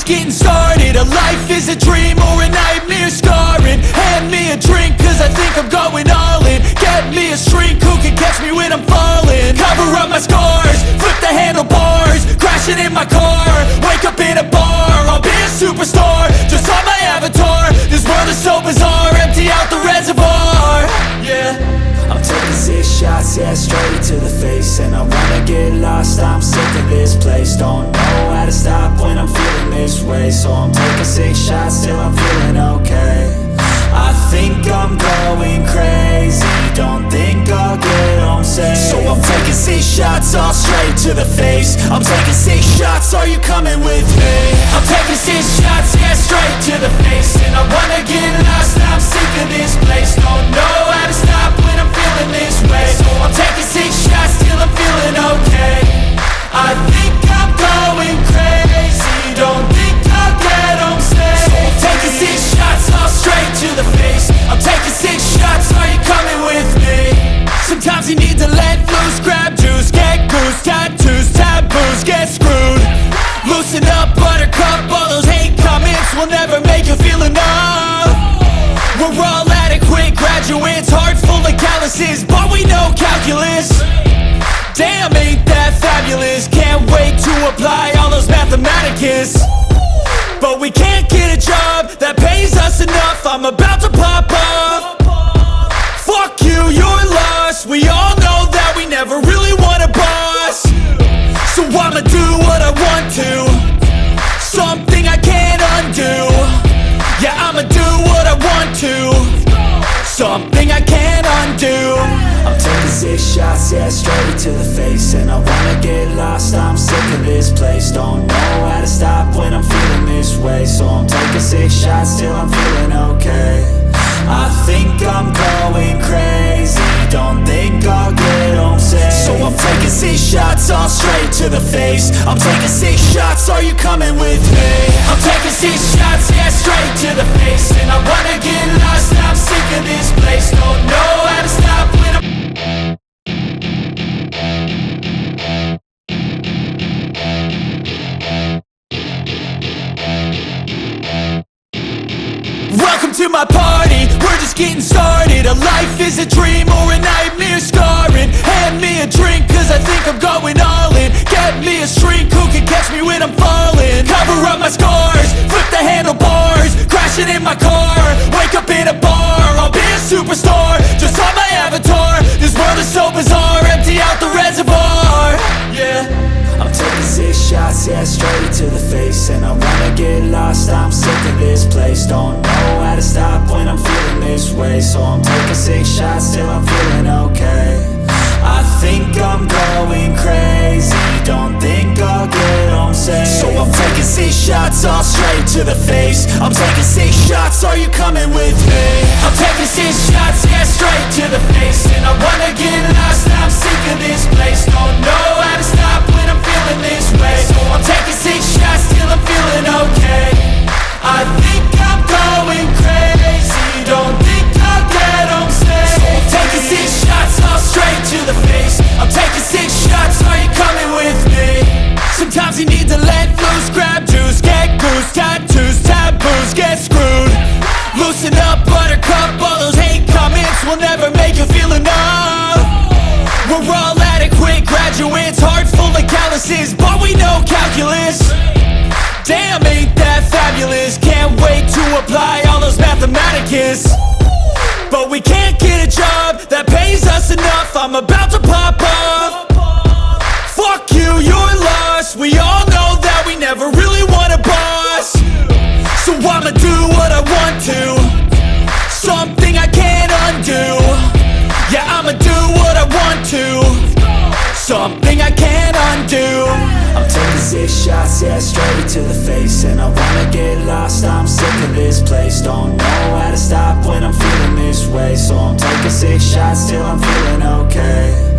getting started. A life is a dream or a nightmare scarring. Hand me a drink cause I think I'm going all in. Get me a shrink who can catch me when I'm falling. Cover up my scars, flip the handlebars, crashing in my car, wake up in a bar. I'll be a superstar, just on my avatar. This world is so bizarre, empty out the reservoir. Yeah, I'm taking 6 shots, yeah, straight to the face. And I wanna get lost, I'm sick of this place. Don't know how to stop when I'm feeling this way. So I'm taking 6 shots till I'm feeling okay. I think I'm going crazy, don't think I'll get home safe. So I'm taking 6 shots, all straight to the face. I'm taking 6 shots, are you coming with me? I'm taking 6 shots, yeah, straight to the face. And I wanna get lost, I'm sick of this place. Don't know how to stop when I'm feeling this way. So I'm taking 6 shots till I'm feeling okay. I think I'm going crazy, don't think I'll get home safe. So I'm taking 6 shots, all straight to the face. I'm taking 6 shots, are you coming with me? sometimes you need to let loose, grab juice, get goose, tattoos, taboos, get screwed. Loosen up, buttercup, all those hate comments will never make you feel enough. We're all adequate graduates, hearts full of calluses, but we know calculus. Damn, ain't that fabulous? Can't wait to apply all those mathematicus. But we can't get a job that pays us enough. I'm about to pop off. Fuck you, you're lost. We all know that we never really want a boss. So I'ma do what I want to, something I can't undo. Yeah, I'ma do what I want to, something I can't undo. I'm taking 6 shots, yeah, straight to the face. And I wanna get lost, I'm sick of this place. Don't know how to stop when I'm feeling this way. So I'm taking 6 shots till I'm feeling okay. I think I'm going crazy, don't think I'll get home safe. So I'm taking 6 shots, all straight to the face. I'm taking 6 shots, are you coming with me? I'm taking 6 shots, yeah, straight to the face. And I wanna get lost, I'm sick of this place. Don't know how to stop when I'm welcome to my party, we're just getting started. A life is a dream or a nightmare scarring. Hand me a drink cause I think I'm going all in. Get me a shrink who can catch me when I'm falling. Cover up my scars, flip the handlebars, crashing in my car, wake up in a bar. I'll be a superstar, just on my avatar. This world is so bizarre, empty out the reservoir. Yeah, I'm taking 6 shots, yeah, straight to the face. And I wanna get lost, I'm sick of this place. Don't know how to stop when I'm feeling this way. So I'm taking 6 shots till I'm feeling okay. I think I'm going crazy, don't think I'll get home safe. So I'm taking 6 shots, all straight to the face. I'm taking 6 shots, are you coming with me? I'm taking 6 shots, yeah, straight to the face. And I wanna get lost, I'm sick of this place. Don't know how to stop when I'm feeling this way. So I'm taking 6 shots till I'm feeling okay. I think I'm going crazy, don't think I'll get home safe. So I'm taking 6 shots, all straight to the face. I'm taking 6 shots, are you coming with me? Sometimes you need to let loose, grab juice, get goose, tattoos, taboos, get screwed. Loosen up, buttercup, all those hate comments will never make you feel enough. We're all adequate graduates, hearts full of calluses, but we know calculus. Damn, ain't that fabulous? Can't wait to apply all those mathematicus. But we can't get a job that pays us enough. I'm about to pop off. Fuck you, you're lost. We all know that we never really want a boss. So I'ma do what I want to, something I can't undo. Yeah, I'ma do what I want to, something I can't undo. I'm taking 6 shots, yeah, straight to the face. And I wanna get lost, I'm sick of this place. Don't know how to stop when I'm feeling this way. So I'm taking 6 shots till I'm feeling okay.